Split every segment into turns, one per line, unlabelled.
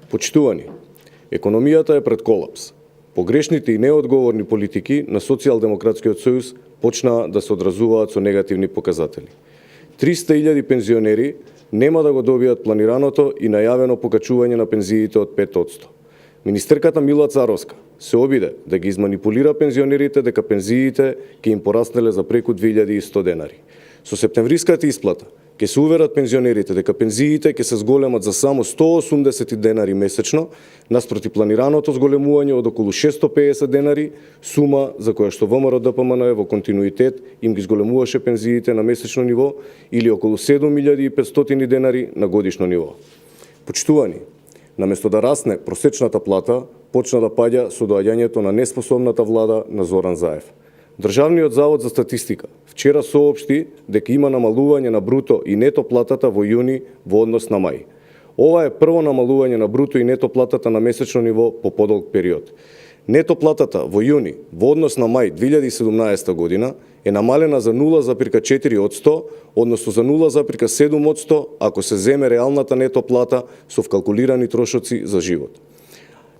Почитувани, економијата е пред колапс. Погрешните и неодговорни политики на Социјалдемократскиот сојуз почнаа да се одразуваат со негативни показатели. 300.000 пензионери нема да го добијат планираното и најавено покачување на пензиите од 5%. Министерката Мила Царовска се обиде да ги изманипулира пензионерите дека пензиите ќе им пораснеле за преку 2100 денари. Со септемвриската исплата ќе се уверат пензионерите дека пензиите ќе се зголемат за само 180 денари месечно, наспроти планираното зголемување од околу 650 денари, сума за која што ВМРО-ДПМН во континуитет им ги зголемуваше пензиите на месечно ниво или околу 7500 денари на годишно ниво. Почитувани, наместо да расне просечната плата, почна да паѓа со доаѓањето на неспособната влада на Зоран Заев. Државниот завод за статистика вчера соопшти дека има намалување на бруто и нето платата во јуни во однос на мај. Ова е прво намалување на бруто и нето платата на месечно ниво по подолг период. Нето платата во јуни во однос на мај 2017 година е намалена за 0,4%, односно за 0,7% ако се земе реалната нето плата со вкалкулирани трошоци за живот.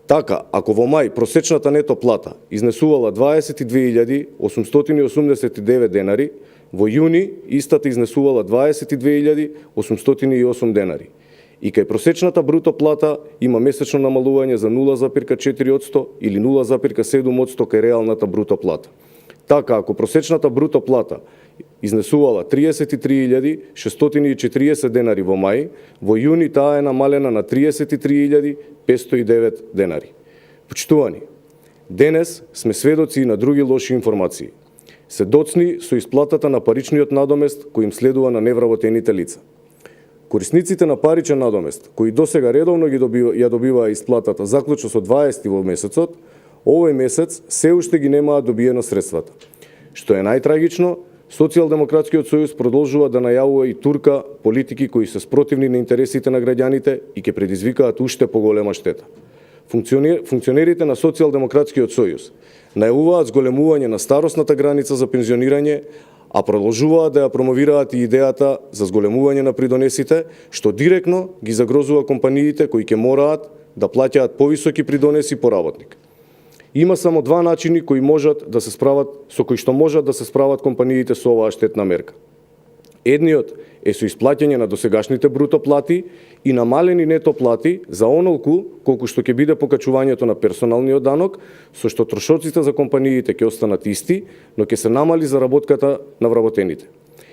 Така, ако во мај просечната нето плата изнесувала 22.889 денари, во јуни истата изнесувала 22.808 денари. И кај просечната бруто плата има месечно намалување за 0,4% или 0,7% кај реалната бруто плата. Така, ако просечната бруто плата изнесувала 33.640 денари во мај, во јуни таа е намалена на 33.509 денари. Почитувани, денес сме сведоци и на други лоши информации. Се доцни со исплатата на паричниот надомест кој им следува на невработените лица. Корисниците на паричен надомест, кои досега редовно ја добиваа исплатата заклучно со 20 во месецот, овој месец се уште ги немаат добиено средствата. Што е најтрагично, Социјалдемократскиот сојуз продолжува да најавува и турка политики кои се спротивни на интересите на граѓаните и ќе предизвикаат уште поголема штета. Функционерите на Социјалдемократскиот сојуз најавуваат зголемување на старосната граница за пензионирање, а продолжуваат да ја промовираат и идејата за зголемување на придонесите, што директно ги загрозува компаниите кои ќе мораат да плаќаат повисоки придонеси по работник. Има само два начини кои можат да се справат компаниите со оваа штетна мерка. Едниот е со исплаќање на досегашните бруто плати и намалени нето плати за онолку колку што ќе биде покачувањето на персоналниот данок, со што трошоците за компаниите ќе останат исти, но ќе се намали заработката на вработените.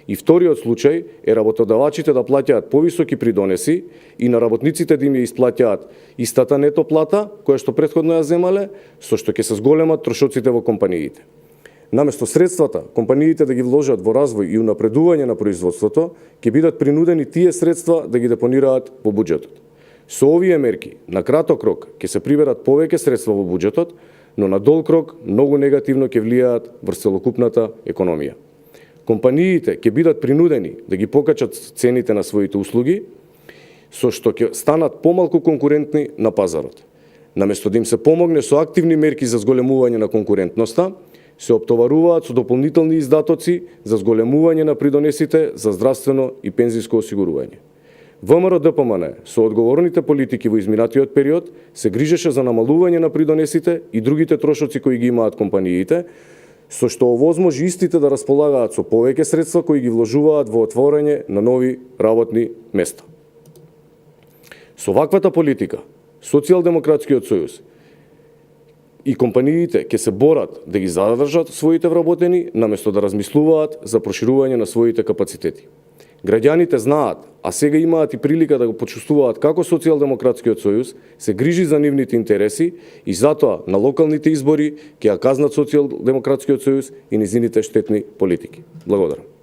И вториот случај е работодавачите да плаќаат повисоки придонеси и на работниците да им ја исплаќаат истата нето плата, која што претходно ја земале, со што ќе се зголемат трошоците во компаниите. Наместо средствата компаниите да ги вложат во развој и унапредување на производството, ќе бидат принудени тие средства да ги депонираат во буџетот. Со овие мерки, на краток рок ќе се приберат повеќе средства во буџетот, но на долг рок многу негативно ќе влијаат врз целокупната економија. Компаниите ќе бидат принудени да ги покачат цените на своите услуги, со што ќе станат помалку конкурентни на пазарот. Наместо да им се помогне со активни мерки за зголемување на конкурентноста, се оптоваруваат со дополнителни издатоци за зголемување на придонесите за здравствено и пензиско осигурување. ВМРО-ДПМН со одговорните политики во изминатиот период се грижеше за намалување на придонесите и другите трошоци кои ги имаат компаниите, со што овозможи истите да располагаат со повеќе средства кои ги вложуваат во отворање на нови работни места. Со ваквата политика, Социјалдемократскиот сојуз и компаниите ќе се борат да ги задржат своите вработени, наместо да размислуваат за проширување на своите капацитети. Граѓаните знаат, а сега имаат и прилика да го почувствуваат како Социјалдемократскиот сојуз се грижи за нивните интереси и затоа на локалните избори ќе ја казнат Социјалдемократскиот сојуз и низините штетни политики. Благодарам.